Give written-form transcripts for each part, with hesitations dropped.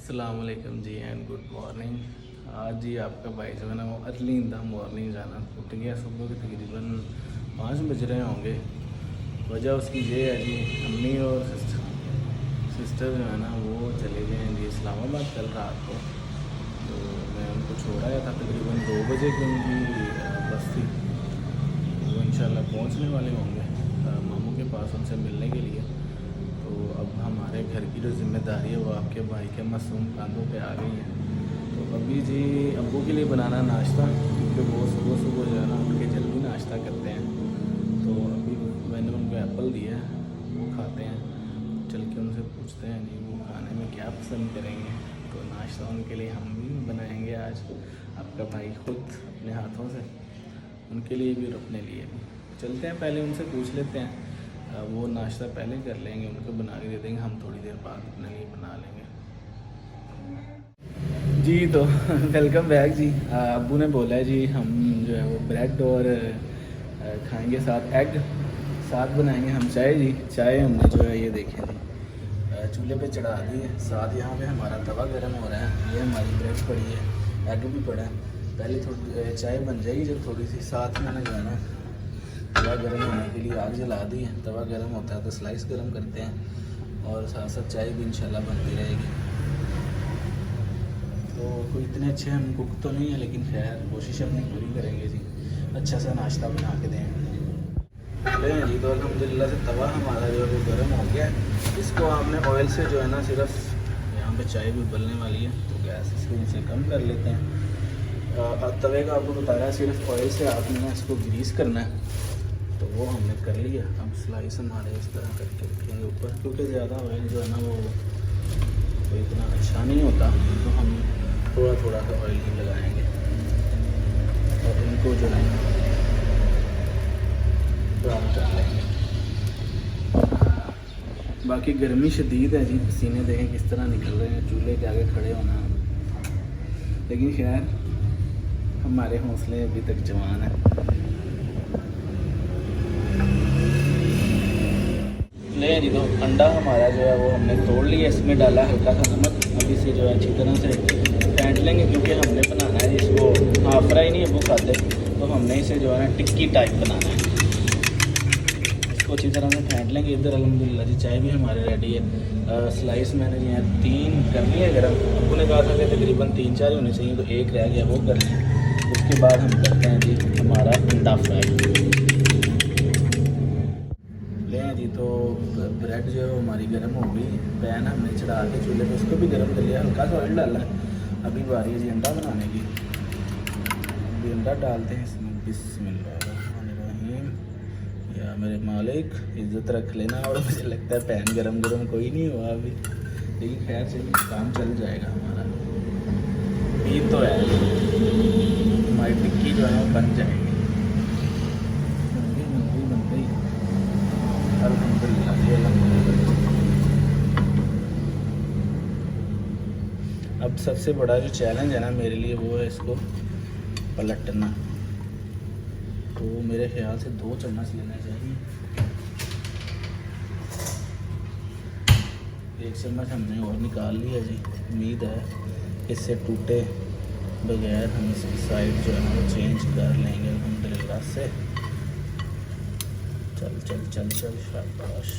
अस्सलाम वालेकुम जी and good morning. आज जी आपका भाई जो है ना वो अर्ली इन द मॉर्निंग जाना उठ गया। सुबह के तकरीबन 5 बज रहे होंगे। वजह उसकी ये है जी, अम्मी और सिस्टर जो है ना वो चले गए हैं जी इस्लामाबाद कल रात को। तो मैं उनको छोड़ा था तकरीबन 2 बजे की उनकी बस थी। वो इंशाल्लाह पहुंचने वाले होंगे मामू के पास उनसे मिलने के लिए। तो अब हमारे घर की जो जिम्मेदारी है वो आपके भाई के मासूम कांधों पे आ गई है। तो अभी जी अब्बू के लिए बनाना नाश्ता, क्योंकि वो सुबह सुबह जो है ना उठ के जल्दी नाश्ता करते हैं। तो अभी मैंने उनको एप्पल दिया है, वो खाते हैं। चल के उनसे पूछते हैं जी वो खाने में क्या पसंद करेंगे। तो नाश्ता उनके लिए हम भी बनाएंगे आज, आपका भाई खुद अपने हाथों से, उनके लिए भी और अपने लिए भी। चलते हैं, पहले उनसे पूछ लेते हैं। वो नाश्ता पहले कर लेंगे, उनको बना के दे देंगे, हम थोड़ी देर बाद अपने लिए बना लेंगे जी। तो वेलकम बैक जी। अब्बू ने बोला है जी हम जो है वो ब्रेड और खाएंगे, साथ एग साथ बनाएंगे हम। चाय जी, चाय हमने जो है ये देखें जी चूल्हे पे चढ़ा दी है। साथ यहाँ पे हमारा तवा गर्म हो रहा है। ये हमारी ब्रेड पड़ी है, एग भी पड़ा है। पहले थोड़ी चाय बन जाएगी जब थोड़ी सी, साथ में ना जो है ना तवा गर्म होने के लिए आग जला दी है। तवा गर्म होता है तो स्लाइस गर्म करते हैं और साथ साथ चाय भी इंशाल्लाह बनती रहेगी। तो कोई इतने अच्छे हम कुक तो नहीं है, लेकिन खैर कोशिश अपनी पूरी करेंगे जी, अच्छा सा नाश्ता बना के दें जी। तो अल्हम्दुलिल्लाह से तवा हमारा जो है वो गर्म हो गया है। इसको आपने ऑयल से जो है ना, सिर्फ यहाँ पे चाय भी उबलने वाली है तो गैस इसको इनसे कम कर लेते हैं। तवे का आपको बता रहा है, सिर्फ ऑयल से आपने इसको ग्रीस करना है। तो वो हमने कर लिया। अब स्लाइस हमारे इस तरह करके रखेंगे ऊपर, क्योंकि ज़्यादा ऑयल जो है ना वो तो इतना अच्छा नहीं होता। तो हम थोड़ा थोड़ा सा ऑयल ही लगाएंगे और इनको जो है ब्राउन कर लेंगे। बाकी गर्मी शदीद है जी, पसीने देखें किस तरह निकल रहे हैं, चूल्हे के आगे खड़े होना। लेकिन खैर हमारे हौसले अभी तक जवान हैं। ले जी। तो अंडा हमारा जो है वो हमने तोड़ लिया, इसमें डाला हल्का सा नमक। अब इसे जो है अच्छी तरह से फेंट लेंगे, क्योंकि हमने बनाना है इसको हाफ फ्राई नहीं है वो खाते, तो हमने इसे जो है ना टिक्की टाइप बनाना है। इसको अच्छी तरह से फेंट लेंगे। इधर अल्हम्दुलिल्लाह जी चाय भी हमारे रेडी है। स्लाइस मैंने जो है 3 कर लिए गर्म। उन्होंने ने कहा था कि तकरीबन 3-4 ही होने चाहिए, तो एक रह गया वो कर लें। उसके बाद हम करते हैं जी हमारा अंडा फ्राई जी। तो ब्रेड जो है हमारी गर्म हो गई। पैन हमने चढ़ा के चूल्हे पे उसको भी गर्म कर लिया, हल्का सा ऑयल डाला है। अभी बारी है जी अंडा बनाने की। अभी अंडा डालते हैं इसमें। बिस्मिल्लाहिर्रहमानिर्रहीम। या मेरे मालिक इज़्ज़त रख लेना। और मुझे लगता है पैन गरम कोई नहीं हुआ अभी, लेकिन खैर से काम चल जाएगा हमारा। ये तो है हमारी टिक्की जो है बन जाएगी। अब सबसे बड़ा जो चैलेंज है ना मेरे लिए वो है इसको पलटना। तो मेरे ख्याल से 2 चम्मच लेना चाहिए। 1 चम्मच हमने और निकाल लिया जी। उम्मीद है इससे टूटे बगैर हम इसकी साइड जो है ना वो चेंज कर लेंगे अल्हम्दुलिल्लाह से। चल चल चल चल शाबाश।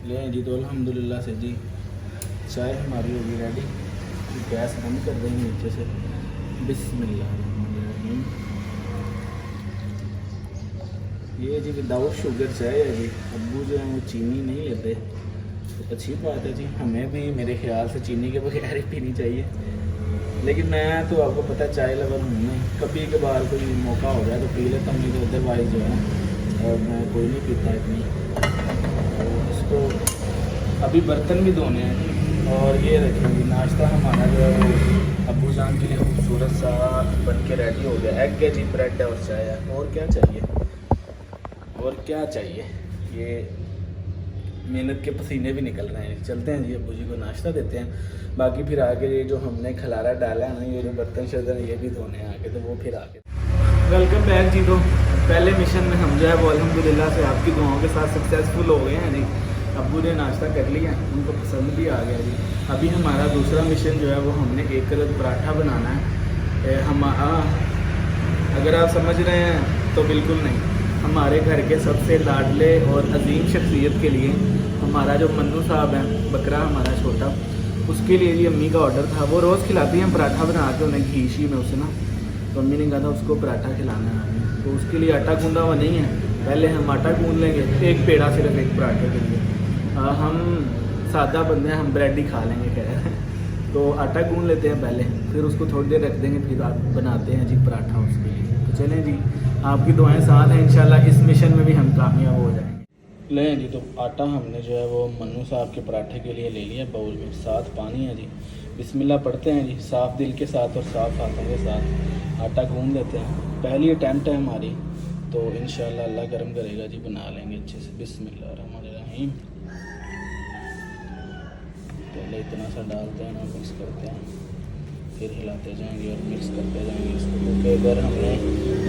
ले जी। तो अल्हम्दुलिल्लाह से जी चाय हमारी होगी रेडी। गैस बंद कर देंगे नीचे से। बिस्मिल्लाहिर्रहमानिर्रहीम। ये जी विदाउट शुगर चाय है जी। अब्बू जो है वो चीनी नहीं लेते, तो अच्छी बात है जी। हमें भी मेरे ख्याल से चीनी के बगैर ही पीनी चाहिए, लेकिन मैं तो आपको पता है चाय लवर हूँ नहीं। कभी कभार कोई मौका हो जाए तो पी लेता हूँ, नहीं तो अदरवाइज जो है और मैं कोई नहीं पीता इतनी। इसको अभी बर्तन भी धोने हैं। और ये रखेंगे नाश्ता हमारा जो है वो अब्बू जान के लिए खूबसूरत सा बन के रेडी हो गया। एग है जी, ब्रेड है और चाय है। और क्या चाहिए, और क्या चाहिए। ये मेहनत के पसीने भी निकल रहे हैं। चलते हैं जी अब्बू जी को नाश्ता देते हैं। बाकी फिर आगे ये जो हमने खलारा डाला है ना, ये जो बर्तन शर्तन ये भी धोने हैं आके, तो वो फिर आगे। वेलकम बैक जी। तो पहले मिशन में हम जो है वो अल्हम्दुलिल्लाह से आपकी दुआओं के साथ सक्सेसफुल हो गए हैं जी। अब्बू ने नाश्ता कर लिया, उनको पसंद भी आ गया जी। अभी हमारा दूसरा मिशन जो है वो हमने एक कदर पराठा बनाना है। हम अगर आप समझ रहे हैं तो बिल्कुल नहीं, हमारे घर के सबसे लाडले और अजीम शख्सियत के लिए हमारा जो मन्नू साहब हैं, बकरा हमारा छोटा, उसके लिए भी अम्मी का ऑर्डर था। वो रोज़ खिलाती हैं पराठा बना के उन्हें घी शी में उसे ना, तो अम्मी ने कहा था उसको पराठा खिलाना है। तो उसके लिए आटा गूंदा हुआ नहीं है, पहले हम आटा गूंद लेंगे, एक पेड़ा सिर्फ एक पराठे के लिए। हम सादा बंदे हैं, हम ब्रेड ही खा लेंगे खैर। तो आटा गूंद लेते हैं पहले, फिर उसको थोड़ी देर रख देंगे, फिर आप बनाते हैं जी पराठा उसके लिए। तो चलें जी, आपकी दुआएं साथ हैं, इंशाल्लाह इस मिशन में भी हम कामयाब हो जाएंगे। लें जी, तो आटा हमने जो है वो मन्नू साहब के पराठे के लिए ले लिया बाउल में, साथ पानी है जी। बिस्मिल्लाह पढ़ते हैं जी, साफ़ दिल के साथ और साफ़ हाथों के साथ आटा गूंद देते हैं। पहली अटैम्प्ट है हमारी, तो इंशाल्लाह अल्लाह करम करेगा जी, बना लेंगे अच्छे से। बिस्मिल्लाहिर्रहमानिर्रहीम। पहले इतना सा डालते हैं ना, मिक्स करते हैं, फिर हिलाते जाएंगे और मिक्स करते जाएंगे इसको, क्योंकि अगर हमने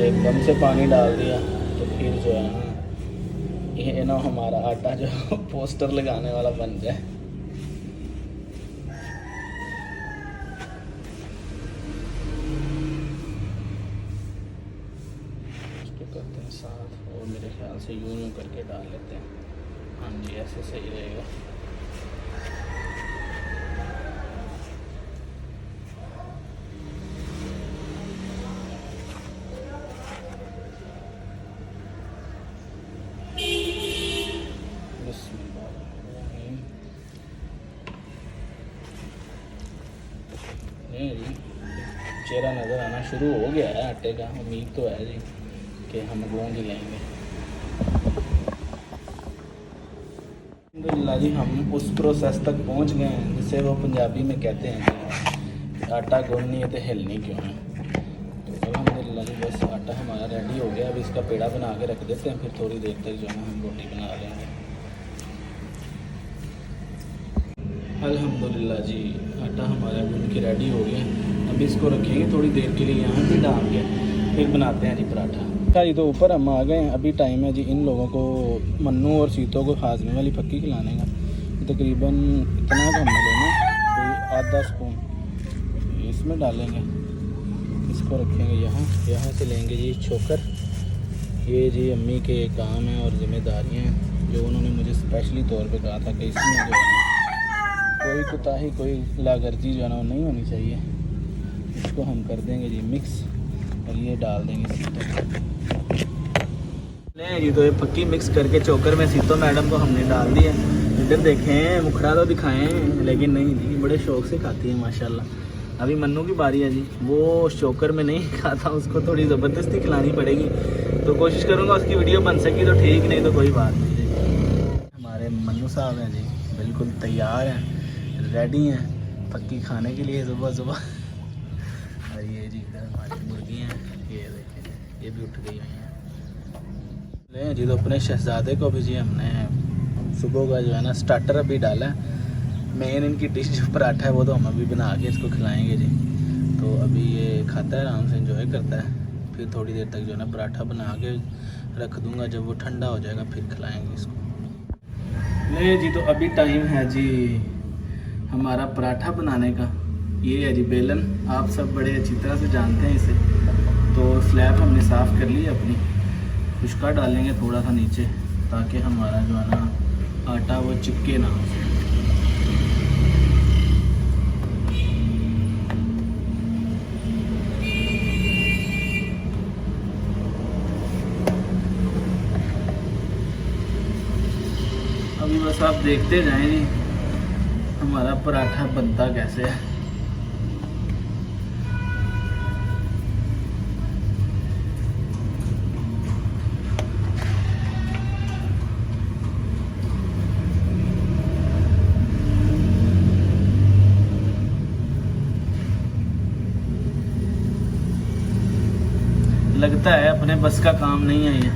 एकदम से पानी डाल दिया तो फिर जो है ना ये ना हमारा आटा जो पोस्टर लगाने वाला बन जाए। इसको करते हैं साथ, और मेरे ख्याल से यूं करके डाल लेते हैं। हाँ जी, ऐसे सही रहेगा। जी चेहरा नज़र आना शुरू हो गया है आटे का, उम्मीद तो है जी कि हम गूंद लेंगे। अल्हम्दुलिल्लाह जी, हम उस प्रोसेस तक पहुंच गए हैं जिसे वो पंजाबी में कहते हैं कि आटा गूंदनी है तो हिलनी क्यों है। तो अल्हम्दुलिल्लाह जी, बस आटा हमारा रेडी हो गया। अभी इसका पेड़ा बना के रख देते हैं, फिर थोड़ी देर तक जो है हम रोटी बना लेंगे। अल्हम्दुलिल्लाह जी, आटा हमारा गूंद के रेडी हो गया। अभी इसको रखेंगे थोड़ी देर के लिए यहाँ पे डाल के, फिर बनाते हैं जी पराठा। जी तो ऊपर हम आ गए हैं। अभी टाइम है जी इन लोगों को, मन्नू और सीतों को हाजमे वाली फक्की खिलाने का। तकरीबन इतना का हमने लेना, कोई आधा स्पून इसमें डालेंगे, इसको रखेंगे यहाँ से लेंगे जी छोकर। ये जी अम्मी के काम हैं और ज़िम्मेदारियाँ हैं जो उन्होंने मुझे स्पेशली तौर पे कहा था कि इसमें जो है कोई कोताही, कोई लागर्जी जो है ना नहीं होनी चाहिए। इसको हम कर देंगे जी मिक्स, और ये डाल देंगे सीतों नहीं जी। तो ये पक्की मिक्स करके चोकर में सीतों मैडम को हमने डाल दिया। इधर देखें, मुखड़ा तो दिखाएं, लेकिन नहीं जी, बड़े शौक से खाती है माशाल्लाह। अभी मन्नू की बारी है जी, वो चोकर में नहीं खाता, उसको थोड़ी ज़बरदस्ती खिलानी पड़ेगी। तो कोशिश करूँगा उसकी वीडियो बन सकी तो ठीक, नहीं तो कोई बात नहीं जी। हमारे मन्नू साहब हैं जी, बिल्कुल तैयार हैं, रेडी हैं पक्की खाने के लिए सुबह। और ये जी इधर हमारी मुर्गी हैं, ये देखें ये भी उठ गई हुई हैं। ले जी, तो अपने शहज़ादे को भी जी हमने सुबह का जो है ना स्टार्टर अभी डाला है। मेन इनकी डिश जो पराठा है वो तो हम अभी बना के इसको खिलाएंगे जी। तो अभी ये खाता है, आराम से एंजॉय करता है। फिर थोड़ी देर तक जो है ना पराठा बना के रख दूँगा, जब वो ठंडा हो जाएगा फिर खिलाएँगे इसको। ले जी, तो अभी टाइम है जी हमारा पराठा बनाने का। ये है जी बेलन, आप सब बड़े अच्छी तरह से जानते हैं इसे। तो स्लैब हमने साफ़ कर ली अपनी, खुशका डालेंगे थोड़ा सा नीचे, ताकि हमारा जो है ना आटा वो चिपके ना। अभी बस आप देखते जाएं जी हमारा पराठा बनता कैसे है। लगता है अपने बस का काम नहीं है ये।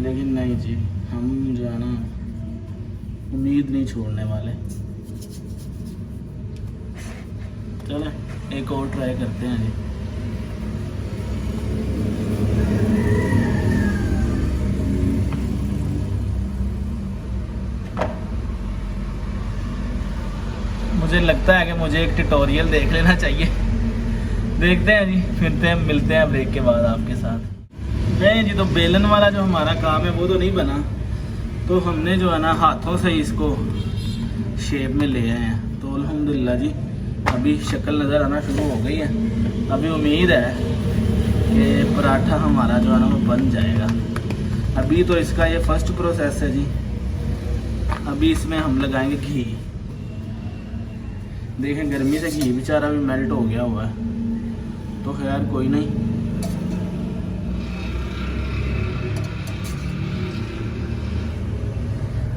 लेकिन नहीं जी, हम जो है ना उम्मीद नहीं छोड़ने वाले। चलें। एक और ट्राई करते हैं जी। मुझे लगता है कि मुझे एक ट्यूटोरियल देख लेना चाहिए। देखते हैं जी, फिरते हैं, मिलते हैं ब्रेक के बाद आपके साथ। नहीं जी, तो बेलन वाला जो हमारा काम है वो तो नहीं बना, तो हमने जो है ना हाथों से ही इसको शेप में ले आए हैं। तो अल्हम्दुलिल्लाह जी अभी शक्ल नज़र आना शुरू हो गई है। अभी उम्मीद है कि पराठा हमारा जो है ना वो बन जाएगा। अभी तो इसका ये फर्स्ट प्रोसेस है जी। अभी इसमें हम लगाएंगे घी। देखें गर्मी से घी बेचारा भी मेल्ट हो गया हुआ है, तो खैर कोई नहीं।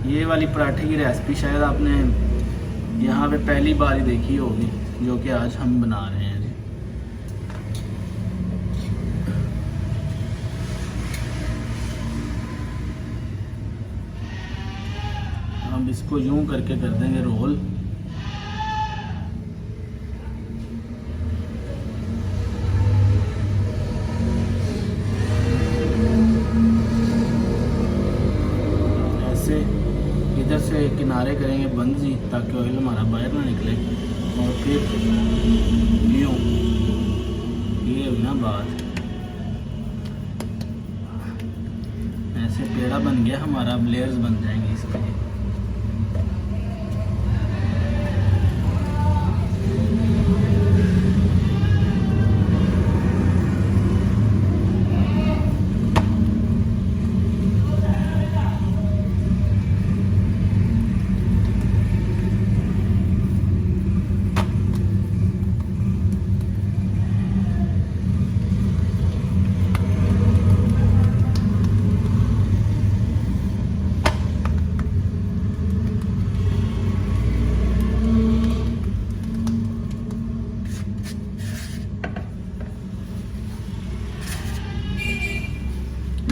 ये वाली पराठे की रेसिपी शायद आपने यहाँ पे पहली बार ही देखी होगी, जो कि आज हम बना रहे हैं जी। हम इसको यूं करके कर देंगे रोल। इधर से किनारे करेंगे बंद जी, ताकि ऑयल हमारा बाहर ना निकले। और फिर यूँ ये ना बात, ऐसे पेड़ा बन गया हमारा। अब लेयर्स बन जाएंगे इसके।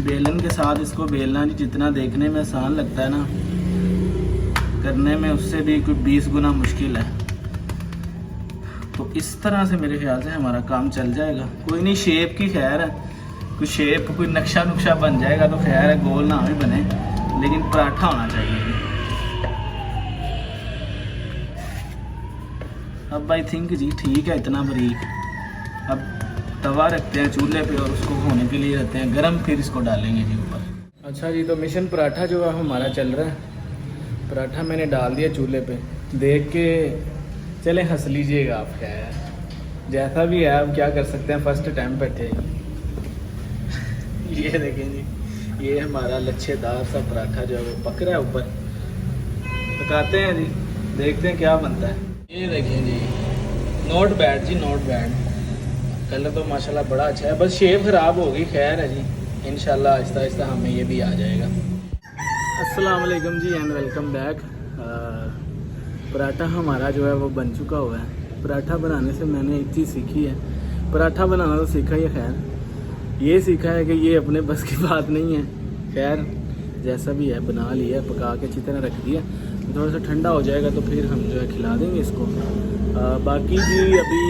बेलन के साथ इसको बेलना जी, जितना देखने में आसान लगता है ना, करने में उससे भी कोई 20 गुना मुश्किल है। तो इस तरह से मेरे ख्याल से हमारा काम चल जाएगा। कोई नहीं, शेप की खैर है, कोई शेप कोई नक्शा नुक्शा बन जाएगा तो खैर है, गोल ना भी बने, लेकिन पराठा होना चाहिए। अब आई थिंक जी ठीक है, इतना बारीक। अब तवा रखते हैं चूल्हे पे और उसको होने के लिए रखते हैं गरम, फिर इसको डालेंगे जी ऊपर। अच्छा जी, तो मिशन पराठा जो है हमारा चल रहा है। पराठा मैंने डाल दिया चूल्हे पे। देख के चले हंस लीजिएगा आप, क्या है जैसा भी है, आप क्या कर सकते हैं, फर्स्ट टाइम पे थे। ये देखें जी, ये हमारा लच्छेदार सा पराठा जो है वो पक रहा है ऊपर। पकाते हैं जी, देखते हैं क्या बनता है। ये देखें जी, नॉट बैड जी, नॉट बैड। कलर तो माशाल्लाह बड़ा अच्छा है, बस शेप ख़राब होगी। खैर है जी, इंशाल्लाह आहिस्ता आहिस्ता हमें ये भी आ जाएगा। अस्सलाम वालेकुम जी एंड वेलकम बैक। पराठा हमारा जो है वो बन चुका हुआ है। पराठा बनाने से मैंने एक चीज़ सीखी है, पराठा बनाना तो सीखा ही है, खैर ये सीखा है कि ये अपने बस की बात नहीं है। खैर जैसा भी है बना लिया, पका के अच्छी तरह रख दिया। थोड़ा सा ठंडा हो जाएगा तो फिर हम जो है खिला देंगे इसको। बाकी जी अभी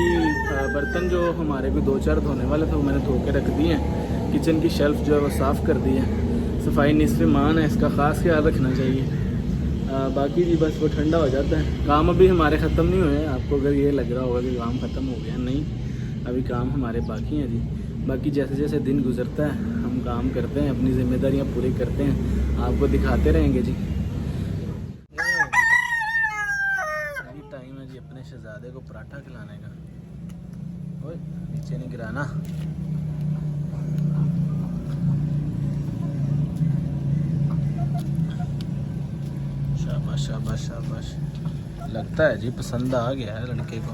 बर्तन जो हमारे भी 2-4 धोने वाले थे वो मैंने धो के रख दिए हैं। किचन की शेल्फ जो है वो साफ़ कर दी है। सफाई निस्फ़े ईमान है, इसका ख़ास ख्याल रखना चाहिए। बाकी जी बस वो ठंडा हो जाता है। काम अभी हमारे ख़त्म नहीं हुए। आपको अगर ये लग रहा होगा कि काम ख़त्म हो गया, नहीं, अभी काम हमारे बाकी हैं जी। बाकी जैसे जैसे दिन गुजरता है हम काम करते हैं, अपनी ज़िम्मेदारियाँ पूरी करते हैं, आपको दिखाते रहेंगे जी। टाइम है जी अपने शहजादे को पराठा खिलाने का। ओए नीचे नहीं गिराना। शाबाश शाबाश शाबाश। लगता है जी पसंद आ गया है लड़के को।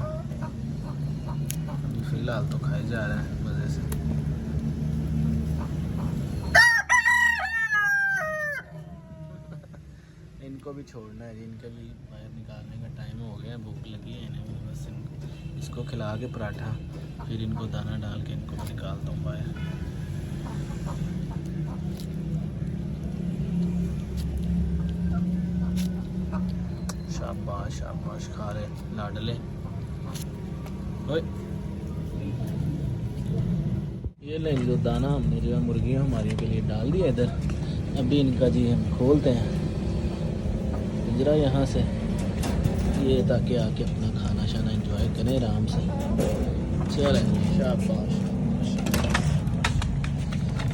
अभी फ़िलहाल तो खाए जा रहे हैं मज़े से। इनको भी छोड़ना है जी, इनके भी बाहर निकालने का टाइम हो गया। भूख लगी है इन्हें, बस इसको खिला के पराठा, फिर इनको दाना डाल के इनको निकालता हूँ बाहर। शाबाश शाबाश, खा रहे लाडले। ओए ये लेंगे जो दाना हमने जो है मुर्गियों हमारी के लिए डाल दिया इधर। अभी इनका जी हम खोलते हैं पिंजरा यहाँ से, ये ताकि आके अपना खाना शाना एंजॉय करें आराम से। चलें शाबाश,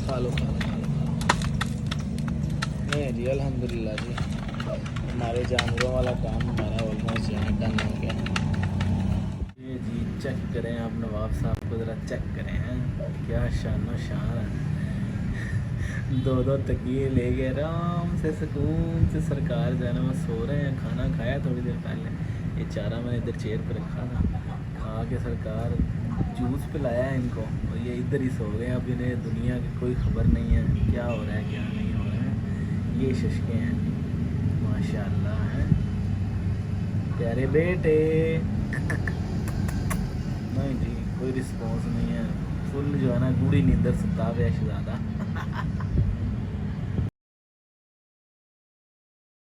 खा लो खा लो खा लो। नहीं जी अल्हम्दुलिल्लाह जी, हमारे जानवरों वाला काम हमारा ऑलमोस्ट यहाँ डन हो गया। ये जी चेक करें आप नवाब साहब को ज़रा चेक करें हैं, क्या शानो शान है। दो दो तकिए ले गए आराम से सुकून से सरकार जो है ना वो सो रहे हैं। खाना खाया थोड़ी देर पहले, ये चारा मैंने इधर चेयर पर रखा था, खा के सरकार जूस पिलाया है इनको और ये इधर ही सो गए। अब इन्हें दुनिया की कोई खबर नहीं है क्या हो रहा है क्या नहीं हो रहा है। ये शशके हैं माशाल्लाह हैं प्यारे बेटे। नहीं जी कोई रिस्पॉन्स नहीं है, फुल जो है ना गूढ़ी नींदर सुता हुआ है शहजादा।